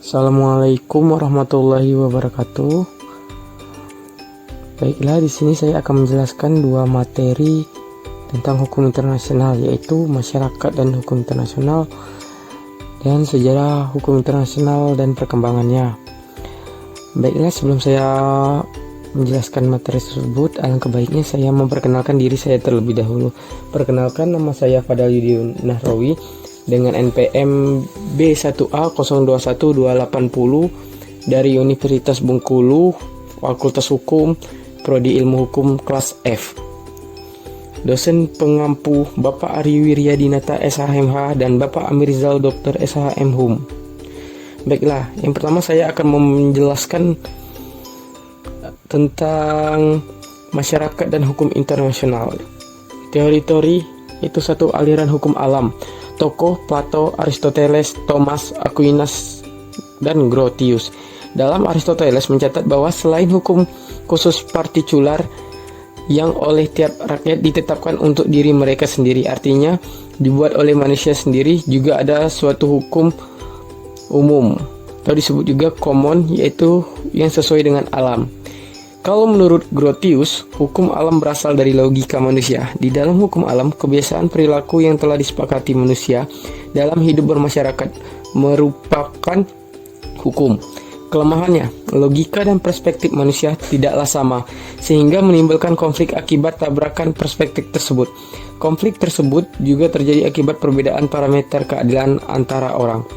Assalamualaikum warahmatullahi wabarakatuh. Baiklah, di sini saya akan menjelaskan dua materi tentang hukum internasional, yaitu masyarakat dan hukum internasional dan sejarah hukum internasional dan perkembangannya. Baiklah, sebelum saya menjelaskan materi tersebut, alangkah baiknya saya memperkenalkan diri saya terlebih dahulu. Perkenalkan, nama saya Fadal Yudiun Nahrawi dengan NPM B1A021280 dari Universitas Bengkulu, Fakultas Hukum, Prodi Ilmu Hukum kelas F. Dosen pengampu Bapak Ari Wiryadinata SHMH dan Bapak Amirzal Dr. SHM Hum. Baiklah, yang pertama saya akan menjelaskan tentang masyarakat dan hukum internasional. Teori-teori itu satu aliran hukum alam. Tokoh Plato, Aristoteles, Thomas Aquinas, dan Grotius. Dalam Aristoteles mencatat bahwa selain hukum khusus partikular yang oleh tiap rakyat ditetapkan untuk diri mereka sendiri, artinya dibuat oleh manusia sendiri, juga ada suatu hukum umum atau disebut juga common, yaitu yang sesuai dengan alam. Kalau menurut Grotius, hukum alam berasal dari logika manusia. Di dalam hukum alam, kebiasaan perilaku yang telah disepakati manusia dalam hidup bermasyarakat merupakan hukum. Kelemahannya, logika dan perspektif manusia tidaklah sama, sehingga menimbulkan konflik akibat tabrakan perspektif tersebut. Konflik tersebut juga terjadi akibat perbedaan parameter keadilan antara orang.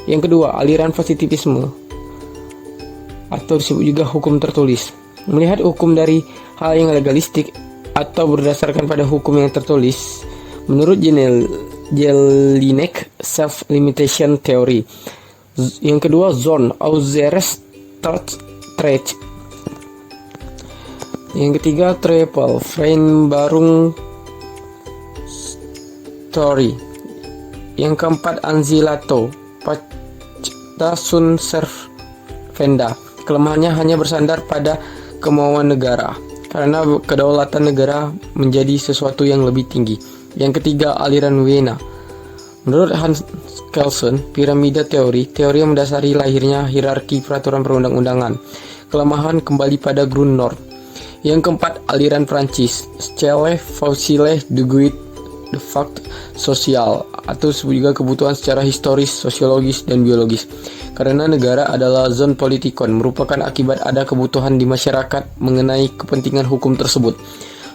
Yang kedua, aliran positivisme atau disebut juga hukum tertulis. Melihat hukum dari hal yang legalistik atau berdasarkan pada hukum yang tertulis, menurut Jelinek, self-limitation theory. Yang kedua, zone auxeres trait. Yang ketiga, triple Freibarung story. Yang keempat, anzilato pacta sunt servanda. Kelemahannya hanya bersandar pada kemauan negara, karena kedaulatan negara menjadi sesuatu yang lebih tinggi. Yang ketiga, aliran Wiener. Menurut Hans Kelsen, piramida teori yang mendasari lahirnya hierarki peraturan perundang-undangan. Kelemahan kembali pada Grundnorm. Yang keempat, aliran Prancis, Stelle Fossile Duguid de Fact Social, atau juga kebutuhan secara historis, sosiologis, dan biologis. Karena negara adalah zon politikon, merupakan akibat ada kebutuhan di masyarakat mengenai kepentingan hukum tersebut.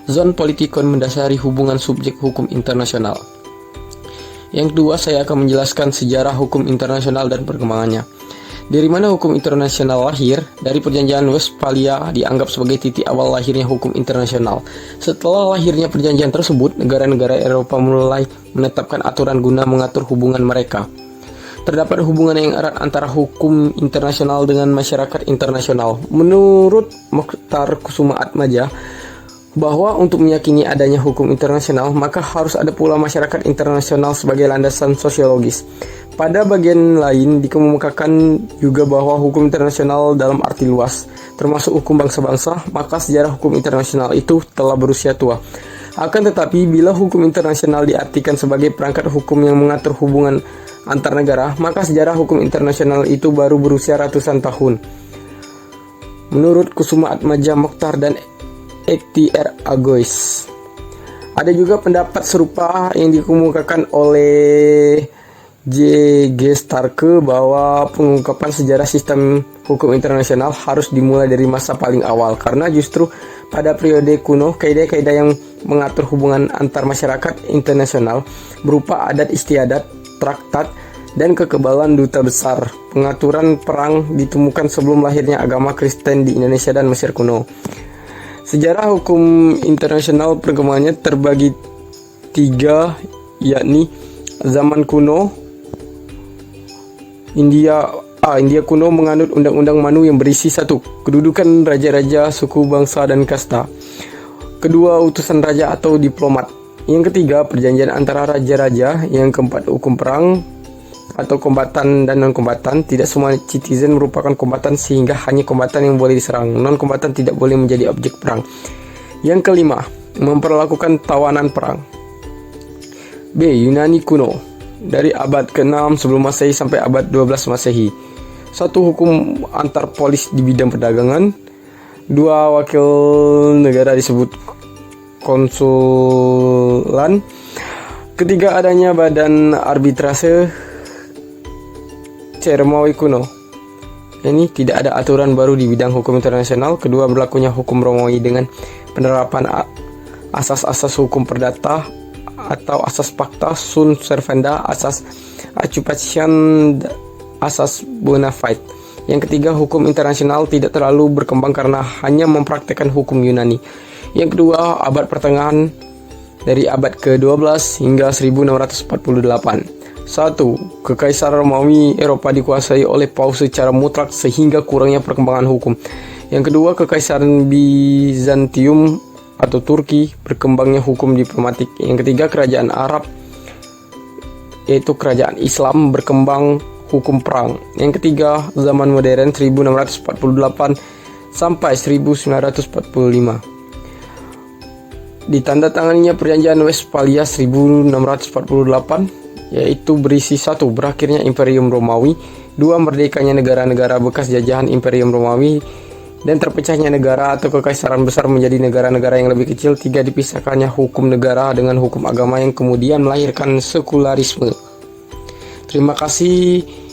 Zon politikon mendasari hubungan subjek hukum internasional. Yang kedua, saya akan menjelaskan sejarah hukum internasional dan perkembangannya. Dari mana hukum internasional lahir? Dari Perjanjian Westphalia dianggap sebagai titik awal lahirnya hukum internasional. Setelah lahirnya perjanjian tersebut, negara-negara Eropa mulai menetapkan aturan guna mengatur hubungan mereka. Terdapat hubungan yang erat antara hukum internasional dengan masyarakat internasional. Menurut Mokhtar Kusumaatmadja, bahwa untuk meyakini adanya hukum internasional, maka harus ada pula masyarakat internasional sebagai landasan sosiologis. Pada bagian lain dikemukakan juga bahwa hukum internasional dalam arti luas, termasuk hukum bangsa-bangsa, maka sejarah hukum internasional itu telah berusia tua. Akan tetapi, bila hukum internasional diartikan sebagai perangkat hukum yang mengatur hubungan antar negara, maka sejarah hukum internasional itu baru berusia ratusan tahun. Menurut Kusumaatmadja, Mokhtar, dan E.T.R. Agois. Ada juga pendapat serupa yang dikemukakan oleh J.G. Starke bahwa pengungkapan sejarah sistem hukum internasional harus dimulai dari masa paling awal, karena justru pada periode kuno kaidah-kaidah yang mengatur hubungan antar masyarakat internasional berupa adat istiadat, traktat, dan kekebalan duta besar pengaturan perang ditemukan sebelum lahirnya agama Kristen di Indonesia dan Mesir kuno. Sejarah hukum internasional perkembangannya terbagi tiga, yakni zaman kuno. India kuno menganut undang-undang Manu yang berisi satu, kedudukan raja-raja, suku, bangsa, dan kasta. Kedua, utusan raja atau diplomat. Yang ketiga, perjanjian antara raja-raja. Yang keempat, hukum perang atau kombatan dan non-kombatan. Tidak semua citizen merupakan kombatan, sehingga hanya kombatan yang boleh diserang. Non-kombatan tidak boleh menjadi objek perang. Yang kelima, memperlakukan tawanan perang. B. Yunani kuno. Dari abad ke-6 sebelum Masehi sampai abad 12 Masehi. 1. Hukum antar polis di bidang perdagangan. 2. Wakil negara disebut konsulan. 3. Adanya badan arbitrase Romawi kuno. Ini tidak ada aturan baru di bidang hukum internasional. Kedua, berlakunya hukum Romawi dengan penerapan asas-asas hukum perdata atau asas pacta sunt servanda, asas occupation, asas bona fide. Yang ketiga, hukum internasional tidak terlalu berkembang karena hanya mempraktikkan hukum Yunani. Yang kedua, abad pertengahan dari abad ke-12 hingga 1648. 1. Kekaisaran Romawi Eropa dikuasai oleh paus secara mutlak sehingga kurangnya perkembangan hukum. Yang kedua, Kekaisaran Bizantium atau Turki, berkembangnya hukum diplomatik. Yang ketiga, Kerajaan Arab yaitu Kerajaan Islam, berkembang hukum perang. Yang ketiga, zaman modern 1648 sampai 1945. Ditandatanganinya Perjanjian Westphalia 1648, yaitu berisi 1. Berakhirnya Imperium Romawi, 2. Merdekanya negara-negara bekas jajahan Imperium Romawi dan terpecahnya negara atau kekaisaran besar menjadi negara-negara yang lebih kecil. 3. Dipisahkannya hukum negara dengan hukum agama yang kemudian melahirkan sekularisme. Terima kasih.